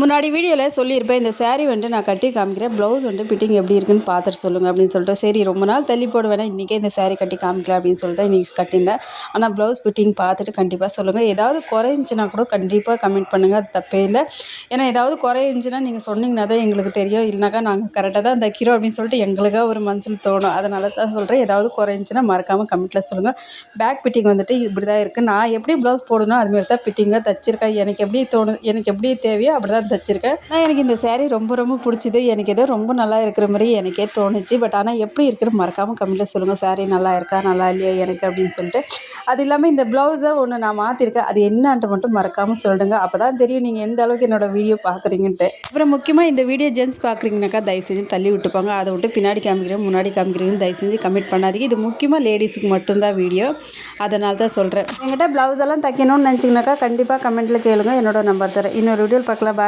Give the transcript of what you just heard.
முன்னாடி வீடியோவில் சொல்லியிருப்பேன், இந்த saree வந்துட்டு நான் கட்டி காமிக்கிறேன், ப்ளவுஸ் வந்துட்டு ஃபிட்டிங் எப்படி இருக்குன்னு பார்த்துட்டு சொல்லுங்கள் அப்படின்னு சொல்லிட்டு. சரி ரொம்ப நாள் தள்ளி போட வேணாம், இன்றைக்கே இந்த saree கட்டி காமிக்கலாம் அப்படின்னு சொல்லிட்டு இன்றைக்கி கட்டியிருந்தேன். ஆனால் ப்ளவுஸ் ஃபிட்டிங் பார்த்துட்டு கண்டிப்பாக சொல்லுங்கள். ஏதாவது குறைஞ்சின்னா கூட கண்டிப்பாக கமெண்ட் பண்ணுங்கள், அது தப்பே இல்லை. ஏன்னா ஏதாவது குறைஞ்சின்னா நீங்கள் சொன்னீங்கன்னா தான் எங்களுக்கு தெரியும், இல்லைனாக்கா நாங்கள் கரெக்டாக தான் தைக்கிறோம் அப்படின்னு சொல்லிட்டு எங்களுக்காக ஒரு மனசில் தோணும். அதனால தான் சொல்கிறேன், ஏதாவது குறைஞ்சின்னா மறக்காமல் கமெண்ட்டில் சொல்லுங்கள். பேக் ஃபிட்டிங் வந்துட்டு இப்படி தான் இருக்குது. நான் எப்படி ப்ளவுஸ் போடணும் அதுமாரி தான் ஃபிட்டிங்காக தைச்சிருக்கேன். எனக்கு எப்படி தோணும், எனக்கு எப்படி தேவையோ அப்படி தான் தைச்சிருக்கேன். எனக்கு இந்த saree ரொம்ப ரொம்ப பிடிச்சிது. எனக்கு ஏதோ ரொம்ப நல்லா இருக்கிற மாதிரி எனக்கே தோணுச்சு. பட் ஆனால் எப்படி இருக்குன்னு மறக்காமல் கமெண்ட்டில் சொல்லுங்கள். saree நல்லா இருக்கா நல்லா இல்லையா எனக்கு அப்படின்னு சொல்லிட்டு. அது இல்லாமல் இந்த ப்ளவுஸை ஒன்று நான் மாற்றிருக்கேன், அது என்னான்ட்டு மட்டும் மறக்காமல் சொல்லிடுங்க. அப்போ தான் தெரியும் நீங்கள் எந்த அளவுக்கு என்னோடய வீடியோ பார்க்குறீங்கன்ட்டு. அப்புறம் முக்கியமாக இந்த வீடியோ ஜென்ஸ் பார்க்குறீங்கனாக்கா தயவு செஞ்சு தள்ளி விட்டுப்பாங்க. அதை விட்டு பின்னாடி காமிக்கிறேன் முன்னாடி காமிக்கிறீங்கன்னு தயவு செஞ்சு கமெண்ட் பண்ணாதீங்க. இது முக்கியமாக லேடிஸுக்கு மட்டும்தான் வீடியோ, அதனால தான் சொல்கிறேன். என்கிட்ட ப்ளவுஸ் எல்லாம் தைக்கணும்னு நினச்சிங்கனாக்கா கண்டிப்பாக கமெண்ட்டில் கேளுங்க, என்னோட நம்பர் தரேன். இன்னொரு வீடியோவில் பார்க்கலாம். பாய்.